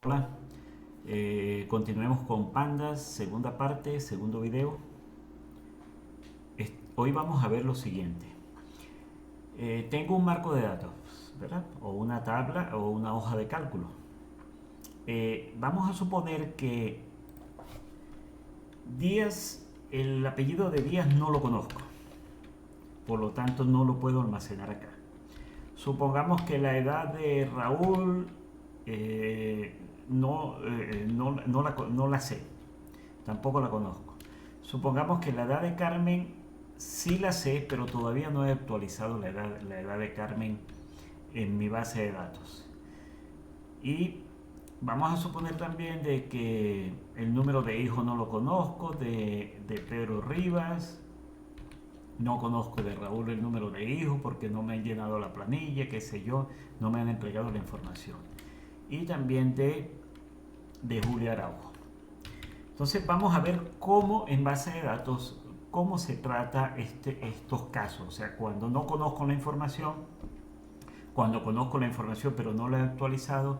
Hola, continuemos con Pandas, segunda parte, segundo video. Hoy vamos a ver lo siguiente. Tengo un marco de datos, ¿verdad? O una tabla o una hoja de cálculo. Vamos a suponer que Díaz, el apellido de Díaz no lo conozco, por lo tanto no lo puedo almacenar acá. Supongamos que la edad de Raúl no la sé, tampoco la conozco. Supongamos que la edad de Carmen sí la sé, pero todavía no he actualizado la edad de Carmen en mi base de datos. Y vamos a suponer también de que el número de hijos no lo conozco, de Pedro Rivas. No conozco de Raúl el número de hijos porque no me han llenado la planilla, qué sé yo, no me han entregado la información. Y también de Julia Araujo. Entonces vamos a ver cómo en base de datos, cómo se trata estos casos. O sea, cuando no conozco la información, cuando conozco la información pero no la he actualizado,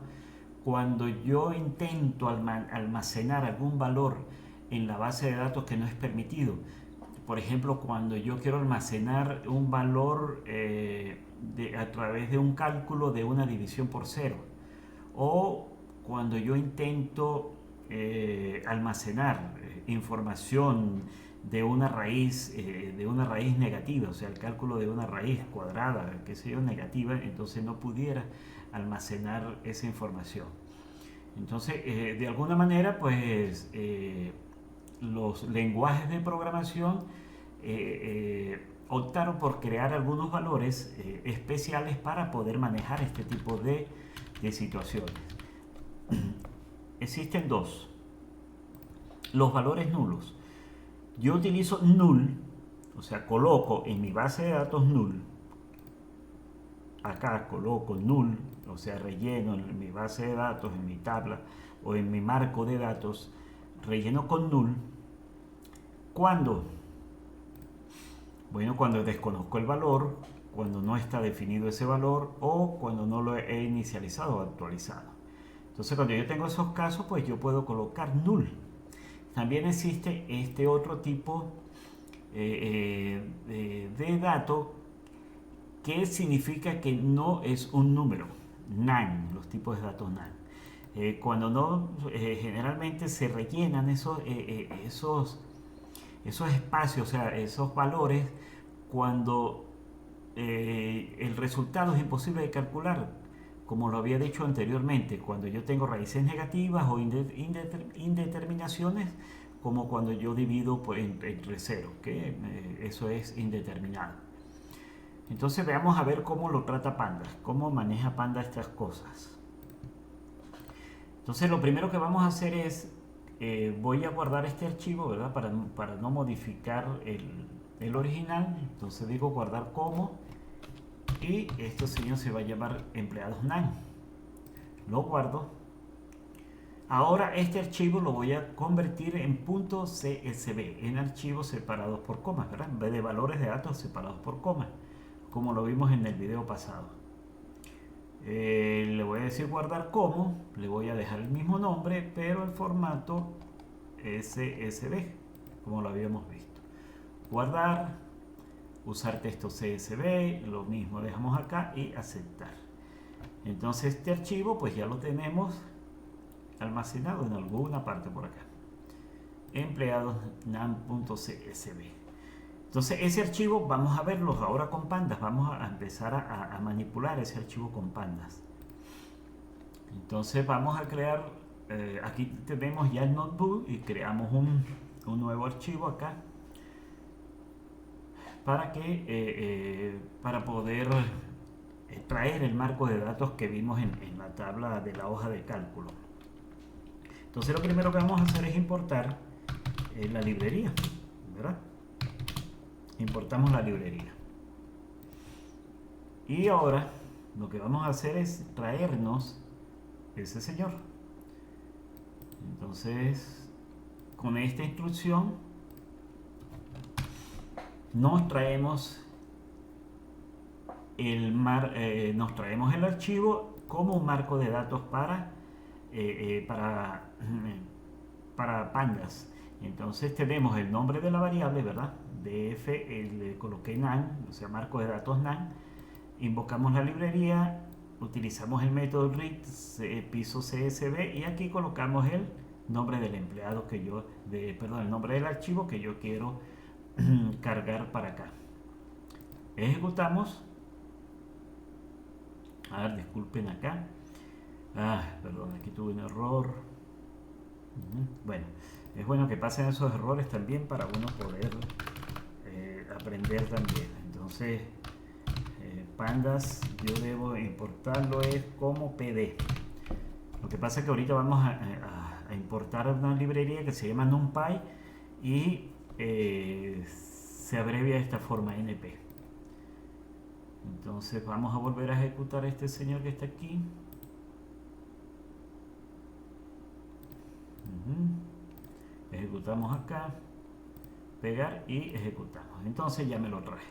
cuando yo intento almacenar algún valor en la base de datos que no es permitido. Por ejemplo, cuando yo quiero almacenar un valor a través de un cálculo de una división por cero, o cuando yo intento almacenar información de una raíz negativa, o sea, el cálculo de una raíz cuadrada, qué sé yo, negativa, entonces no pudiera almacenar esa información. Entonces, de alguna manera, pues los lenguajes de programación optaron por crear algunos valores especiales para poder manejar este tipo de situaciones. Existen dos. Los valores nulos. Yo utilizo null, o sea, coloco en mi base de datos null. Acá coloco null, o sea, relleno en mi base de datos, en mi tabla o en mi marco de datos, relleno con null. ¿Cuándo? Bueno, cuando desconozco el valor, cuando no está definido ese valor o cuando no lo he inicializado o actualizado. Entonces, cuando yo tengo esos casos, pues yo puedo colocar null. También existe este otro tipo de dato que significa que no es un número. NaN, los tipos de datos NaN. Cuando no, generalmente se rellenan esos espacios, o sea, esos valores, cuando el resultado es imposible de calcular, como lo había dicho anteriormente, cuando yo tengo raíces negativas o indeterminaciones, como cuando yo divido pues, entre cero, que eso es indeterminado. Entonces veamos a ver cómo lo trata Panda, cómo maneja Panda estas cosas. Entonces lo primero que vamos a hacer es, voy a guardar este archivo, ¿verdad? Para no modificar el original. Entonces digo guardar como, y esto señor se va a llamar empleados NaN. Lo guardo. Ahora este archivo lo voy a convertir en .csv, en archivos separados por comas, ¿verdad? En vez de valores de datos separados por comas, como lo vimos en el video pasado. Le voy a decir guardar como, le voy a dejar el mismo nombre, pero el formato CSV, como lo habíamos visto. Guardar, usar texto CSV, lo mismo dejamos acá y aceptar. Entonces este archivo pues ya lo tenemos almacenado en alguna parte por acá. Empleados nan.csv. Entonces ese archivo vamos a verlo ahora con pandas, vamos a empezar a manipular ese archivo con pandas. Entonces vamos a crear, aquí tenemos ya el notebook y creamos un nuevo archivo acá para poder traer el marco de datos que vimos en la tabla de la hoja de cálculo. Entonces lo primero que vamos a hacer es importar la librería, ¿verdad? Importamos la librería. Y ahora lo que vamos a hacer es traernos ese señor. Entonces, con esta instrucción nos traemos nos traemos el archivo como un marco de datos para para pandas. Entonces tenemos el nombre de la variable, ¿verdad? df, le coloqué nan, o sea, marco de datos nan, invocamos la librería, utilizamos el método read piso csv y aquí colocamos el nombre del empleado que yo, perdón, el nombre del archivo que yo quiero cargar para acá. Ejecutamos. A ver, disculpen acá. Perdón, aquí tuve un error. Bueno, es bueno que pasen esos errores también para uno poder aprender también. Entonces, pandas yo debo importarlo es como pd. Lo que pasa es que ahorita vamos a importar una librería que se llama NumPy y se abrevia de esta forma np. Entonces vamos a volver a ejecutar a este señor que está aquí. Ejecutamos acá, pegar y ejecutamos. Entonces ya me lo traje.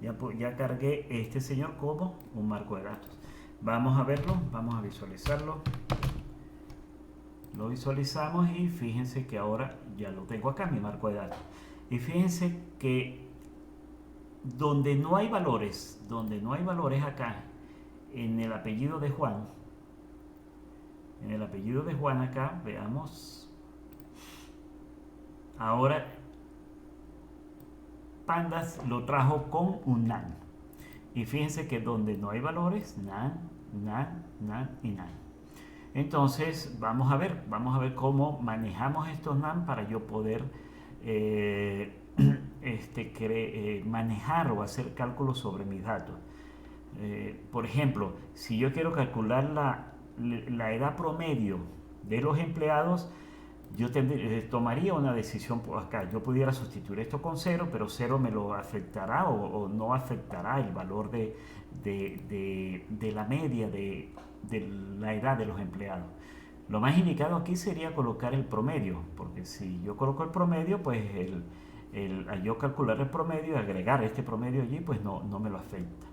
Ya cargué este señor como un marco de datos. Vamos a verlo, vamos a visualizarlo. Lo visualizamos y fíjense que ahora ya lo tengo acá, mi marco de datos. Y fíjense que donde no hay valores acá, en el apellido de Juan, acá, veamos, ahora pandas lo trajo con un nan. Y fíjense que donde no hay valores, nan, nan, nan y nan. Entonces vamos a ver cómo manejamos estos nan para yo poder manejar o hacer cálculos sobre mis datos. Por ejemplo, si yo quiero calcular la edad promedio de los empleados, yo tomaría una decisión acá. Yo pudiera sustituir esto con 0, pero 0 me lo afectará o no afectará el valor de la media de la edad de los empleados. Lo más indicado aquí sería colocar el promedio, porque si yo coloco el promedio, pues al yo calcular el promedio, agregar este promedio allí, pues no me lo afecta.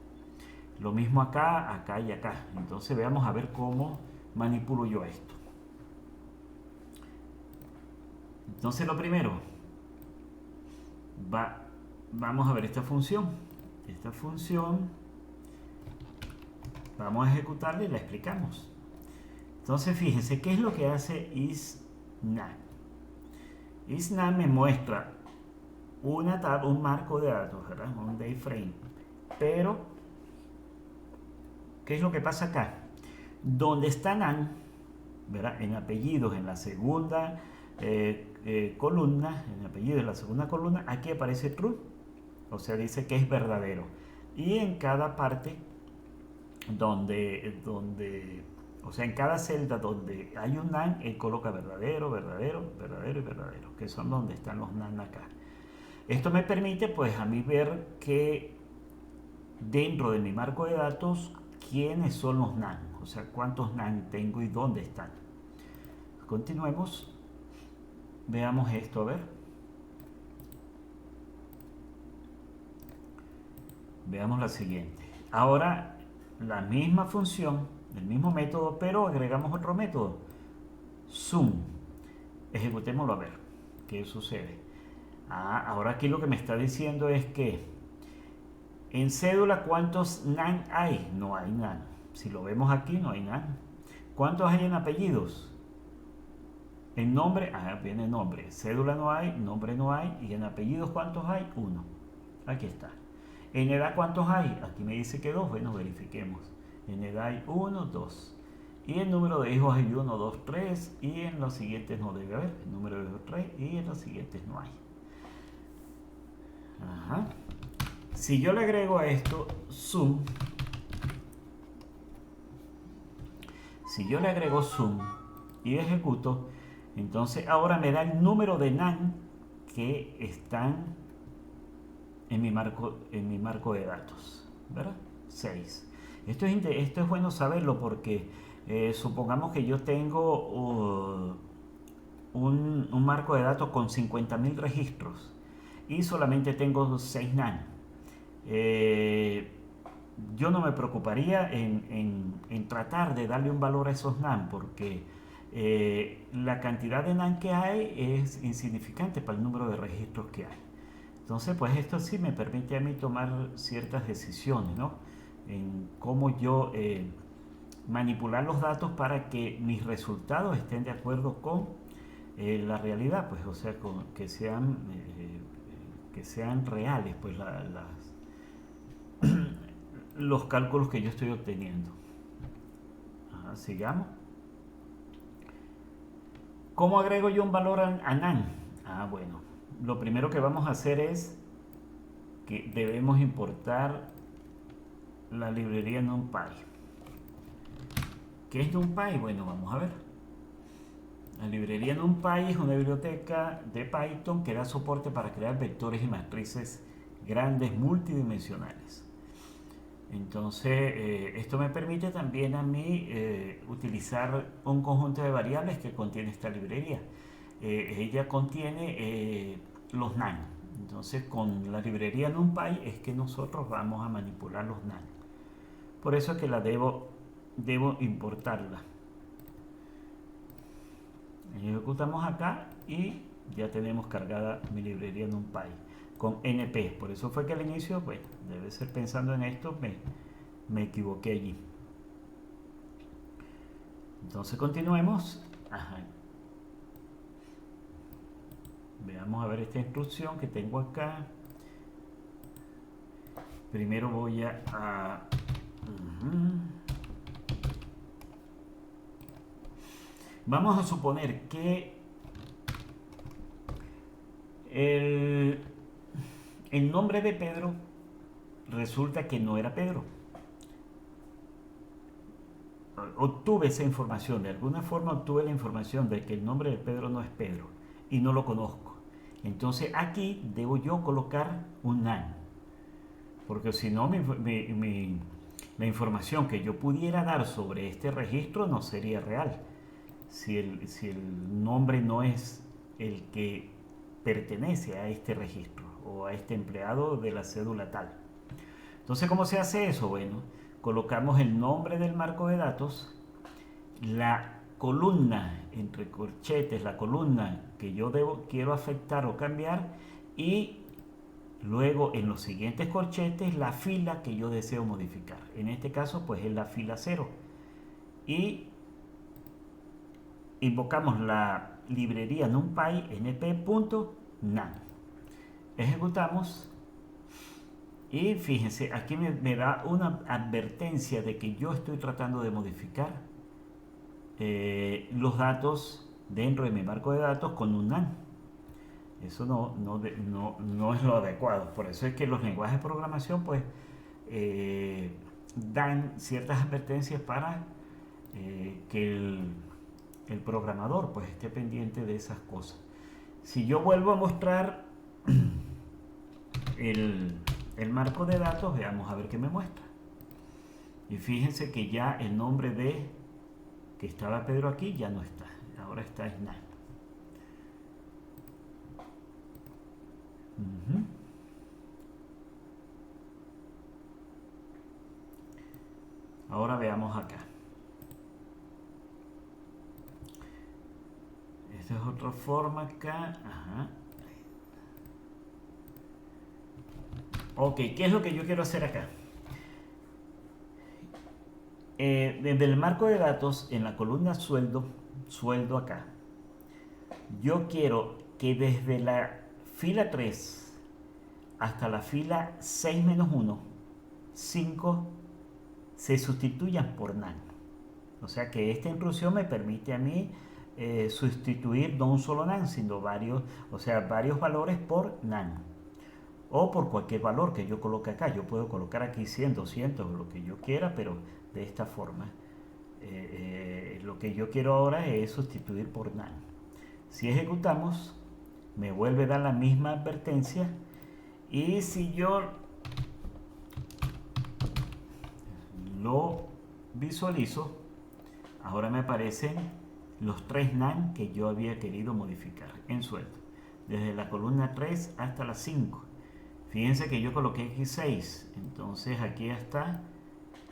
Lo mismo acá, acá y acá. Entonces veamos a ver cómo manipulo yo esto. Entonces lo primero, vamos a ver esta función. Esta función, vamos a ejecutarla y la explicamos. Entonces fíjense, ¿qué es lo que hace isNav? isNav me muestra un marco de datos, ¿verdad? Un dayFrame. Pero, ¿qué es lo que pasa acá? Donde está nan, ¿verdad? En apellidos, en la segunda columna, en apellidos, en la segunda columna, aquí aparece true, o sea, dice que es verdadero. Y en cada parte o sea, en cada celda donde hay un nan, él coloca verdadero, verdadero, verdadero y verdadero, que son donde están los nan acá. Esto me permite, pues, a mí ver que dentro de mi marco de datos, quiénes son los nan, o sea, cuántos nan tengo y dónde están. Continuemos. Veamos esto, a ver. Veamos la siguiente. Ahora, la misma función, el mismo método, pero agregamos otro método. Zoom. Ejecutémoslo a ver qué sucede. Ahora aquí lo que me está diciendo es que en cédula, ¿cuántos nan hay? No hay nan. Si lo vemos aquí, no hay nan. ¿Cuántos hay en apellidos? En nombre, viene nombre. Cédula no hay, nombre no hay. Y en apellidos, ¿cuántos hay? 1. Aquí está. En edad, ¿cuántos hay? Aquí me dice que 2. Bueno, verifiquemos. En edad hay 1, 2. Y el número de hijos hay 1, 2, 3. Y en los siguientes no debe haber. El número de hijos 3. Y en los siguientes no hay. Si yo le agrego a esto zoom. Si yo le agrego zoom y ejecuto, entonces ahora me da el número de nan que están en mi marco de datos, ¿verdad? 6. Esto es bueno saberlo porque supongamos que yo tengo un marco de datos con 50.000 registros y solamente tengo 6 nan. yo no me preocuparía en tratar de darle un valor a esos NaN, porque la cantidad de NaN que hay es insignificante para el número de registros que hay. Entonces, pues esto sí me permite a mí tomar ciertas decisiones, ¿no? En cómo yo manipular los datos para que mis resultados estén de acuerdo con la realidad, pues, o sea, que sean reales, pues, los cálculos que yo estoy obteniendo. Ajá, sigamos. ¿Cómo agrego yo un valor a NaN? Bueno, lo primero que vamos a hacer es que debemos importar la librería NumPy. ¿Qué es NumPy? Bueno, vamos a ver. La librería NumPy es una biblioteca de Python que da soporte para crear vectores y matrices grandes multidimensionales. Entonces, esto me permite también a mí utilizar un conjunto de variables que contiene esta librería. Ella contiene los NaN. Entonces, con la librería NumPy es que nosotros vamos a manipular los NaN. Por eso es que debo importarla. Ejecutamos acá y ya tenemos cargada mi librería NumPy con NP. Por eso fue que al inicio, bueno, debe ser pensando en esto, me equivoqué allí. Entonces continuemos. Ajá. Veamos a ver esta instrucción que tengo acá. Primero voy a vamos a suponer que el nombre de Pedro resulta que no era Pedro. Obtuve esa información, de alguna forma obtuve la información de que el nombre de Pedro no es Pedro y no lo conozco. Entonces aquí debo yo colocar un NaN, porque si no la información que yo pudiera dar sobre este registro no sería real. Si el nombre no es el que pertenece a este registro o a este empleado de la cédula tal. Entonces, ¿cómo se hace eso? Bueno, colocamos el nombre del marco de datos, la columna entre corchetes, la columna que yo quiero afectar o cambiar, y luego en los siguientes corchetes la fila que yo deseo modificar. En este caso, pues es la fila 0. Y invocamos la librería NumPy np.nan. Ejecutamos y fíjense, aquí me da una advertencia de que yo estoy tratando de modificar los datos dentro de mi marco de datos con un NaN. Eso no es lo adecuado. Por eso es que los lenguajes de programación pues dan ciertas advertencias para que el programador pues esté pendiente de esas cosas. Si yo vuelvo a mostrar el marco de datos, veamos a ver qué me muestra. Y fíjense que ya el nombre de que estaba Pedro aquí ya no está. Ahora está NaN. Ahora veamos acá. Esta es otra forma acá. Ajá. Ok, ¿qué es lo que yo quiero hacer acá? Desde el marco de datos, en la columna sueldo acá, yo quiero que desde la fila 3 hasta la fila 6-1, 5 se sustituyan por NaN. O sea que esta instrucción me permite a mí sustituir no un solo NaN, sino varios valores por NaN. O por cualquier valor que yo coloque acá. Yo puedo colocar aquí 100, 200, lo que yo quiera, pero de esta forma. Lo que yo quiero ahora es sustituir por NaN. Si ejecutamos, me vuelve a dar la misma advertencia. Y si yo lo visualizo, ahora me aparecen los 3 NaN que yo había querido modificar en sueldo. Desde la columna 3 hasta la 5. Fíjense que yo coloqué aquí 6, entonces aquí está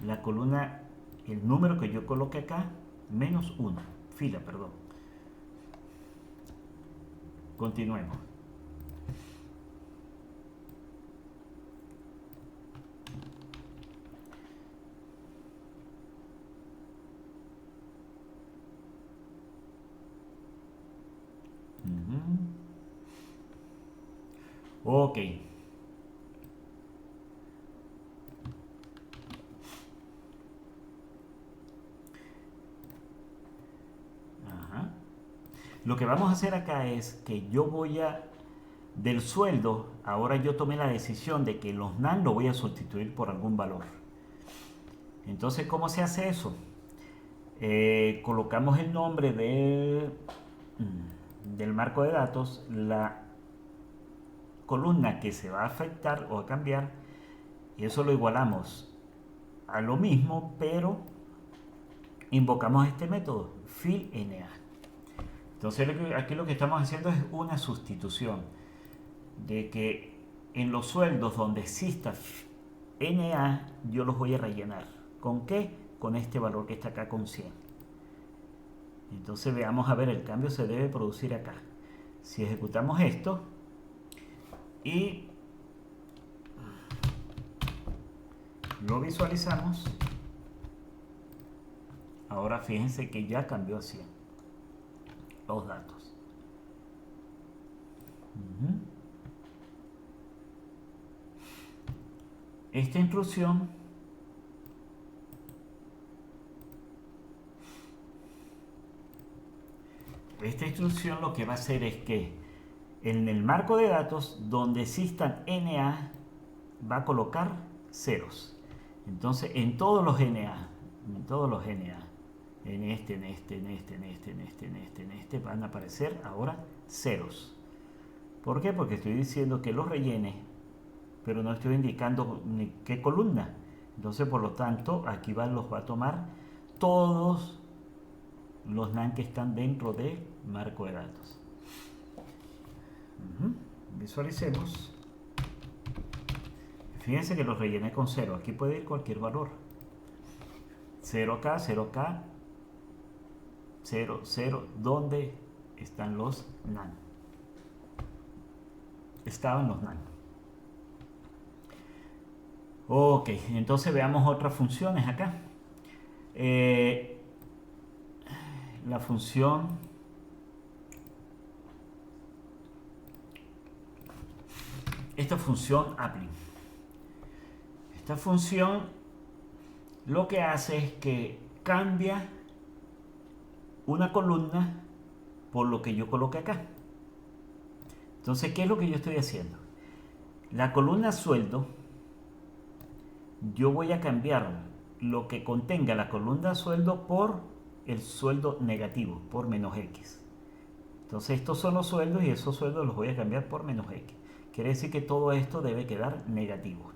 la columna, el número que yo coloque acá, menos 1, fila, perdón. Continuemos. Ok. Ajá. Lo que vamos a hacer acá es que yo voy a, del sueldo, ahora yo tomé la decisión de que los NaN lo voy a sustituir por algún valor. Entonces, ¿cómo se hace eso? Colocamos el nombre del marco de datos, la columna que se va a afectar o a cambiar, y eso lo igualamos a lo mismo, pero invocamos este método, fillNA. Entonces aquí lo que estamos haciendo es una sustitución de que en los sueldos donde exista NA yo los voy a rellenar. ¿Con qué? Con este valor que está acá con 100. Entonces veamos a ver, el cambio se debe producir acá. Si ejecutamos esto y lo visualizamos, ahora fíjense que ya cambió a 100 los datos. Esta instrucción lo que va a hacer es que en el marco de datos donde existan NA va a colocar ceros. Entonces en todos los NA, en este van a aparecer ahora ceros. ¿Por qué? Porque estoy diciendo que los rellene, pero no estoy indicando ni qué columna. Entonces, por lo tanto, aquí los va a tomar todos los NaN que están dentro del marco de datos. Visualicemos. Fíjense que los rellené con 0. Aquí puede ir cualquier valor. 0 acá, 0 acá, 0, 0. ¿Dónde están los NaN? Estaban los NaN. Ok, entonces veamos otras funciones acá. La función apply. Esta función lo que hace es que cambia una columna por lo que yo coloque acá. Entonces, ¿qué es lo que yo estoy haciendo? La columna sueldo, yo voy a cambiar lo que contenga la columna sueldo por el sueldo negativo, por menos X. Entonces estos son los sueldos y esos sueldos los voy a cambiar por menos X. Quiere decir que todo esto debe quedar negativo.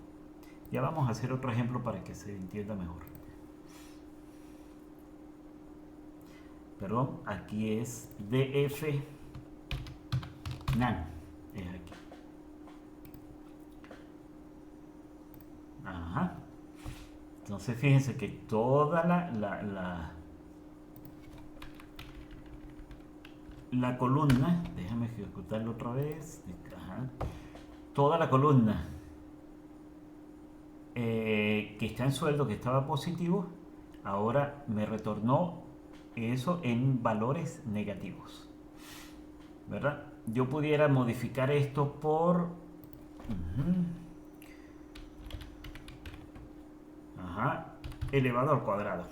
Ya vamos a hacer otro ejemplo para que se entienda mejor. Perdón, aquí es DF NaN. Es aquí. Ajá. Entonces fíjense que toda la columna, déjame ejecutarlo otra vez. Ajá. Toda la columna que está en sueldo, que estaba positivo, ahora me retornó eso en valores negativos, ¿verdad? Yo pudiera modificar esto por elevado al cuadrado.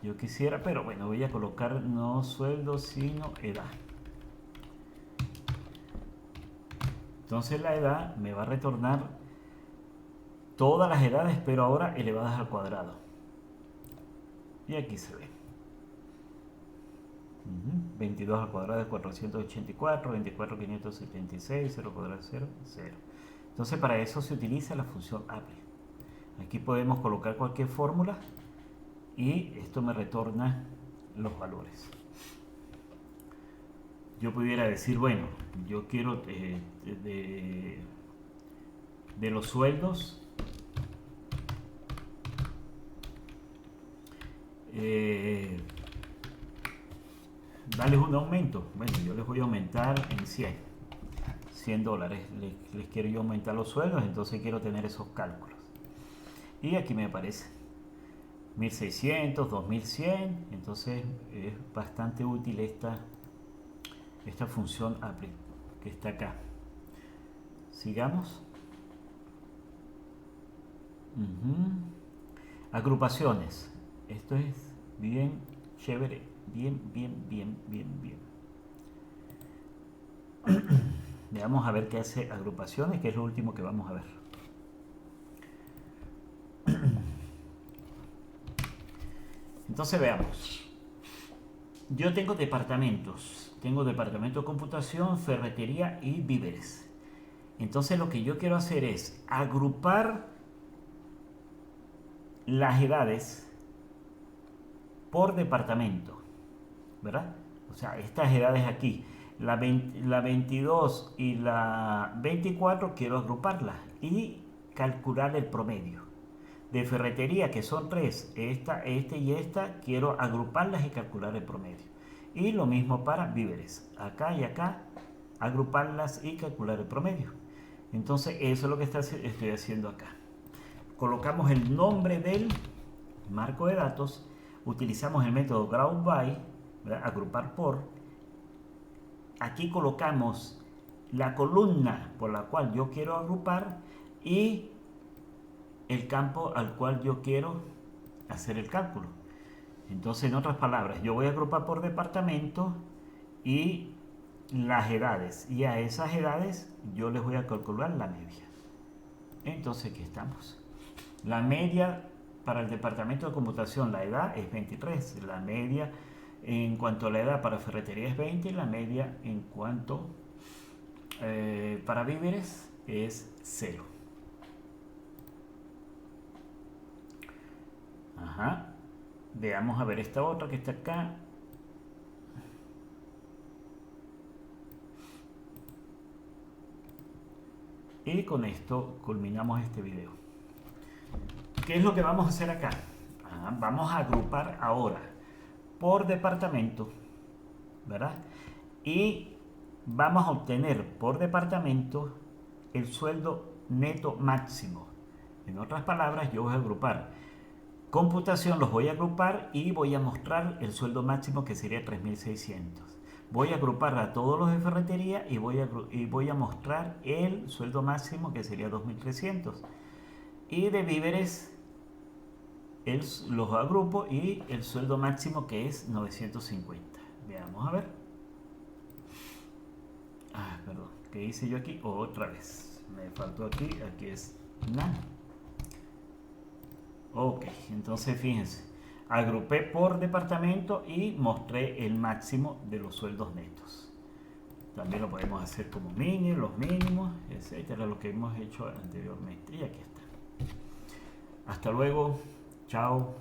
Yo quisiera, pero bueno, voy a colocar no sueldo sino edad. Entonces la edad me va a retornar todas las edades, pero ahora elevadas al cuadrado. Y aquí se ve. 22 al cuadrado es 484, 24.576, 0 cuadrado 0, 0. Entonces para eso se utiliza la función apply. Aquí podemos colocar cualquier fórmula y esto me retorna los valores. Yo pudiera decir, bueno, yo quiero de los sueldos darles un aumento. Bueno, yo les voy a aumentar en 100 dólares. Les quiero yo aumentar los sueldos, entonces quiero tener esos cálculos. Y aquí me aparece 1600, 2100. Entonces es bastante útil esta función apply que está acá. Sigamos. Agrupaciones. Esto es bien chévere. Bien. Vamos a ver qué hace agrupaciones, que es lo último que vamos a ver. Entonces veamos. Yo tengo departamentos. Tengo departamento de computación, ferretería y víveres. Entonces lo que yo quiero hacer es agrupar las edades por departamento, ¿verdad? O sea, estas edades aquí, la 22 y la 24 quiero agruparlas y calcular el promedio. De ferretería, que son 3, esta y esta, quiero agruparlas y calcular el promedio. Y lo mismo para víveres, acá y acá, agruparlas y calcular el promedio. Entonces eso es lo que estoy haciendo acá. Colocamos el nombre del marco de datos, utilizamos el método group by, ¿verdad? Agrupar por. Aquí colocamos la columna por la cual yo quiero agrupar y el campo al cual yo quiero hacer el cálculo. Entonces, en otras palabras, yo voy a agrupar por departamento y las edades, y a esas edades yo les voy a calcular la media. Entonces aquí estamos. La media para el departamento de computación, la edad es 23, la media en cuanto a la edad para ferretería es 20 y la media en cuanto para víveres es 0. Ajá. Veamos a ver esta otra que está acá. Y con esto culminamos este video. ¿Qué es lo que vamos a hacer acá? Vamos a agrupar ahora por departamento, ¿verdad? Y vamos a obtener por departamento el sueldo neto máximo. En otras palabras, yo voy a agrupar computación, los voy a agrupar y voy a mostrar el sueldo máximo, que sería 3600. Voy a agrupar a todos los de ferretería y voy a mostrar el sueldo máximo, que sería 2300. Y de víveres los agrupo y el sueldo máximo, que es 950. Veamos a ver. Perdón, ¿qué hice yo aquí? Otra vez me faltó aquí es nada. Ok, entonces fíjense, agrupé por departamento y mostré el máximo de los sueldos netos. También lo podemos hacer como mínimo, los mínimos, etcétera, lo que hemos hecho anteriormente. Y aquí está. Hasta luego, chao.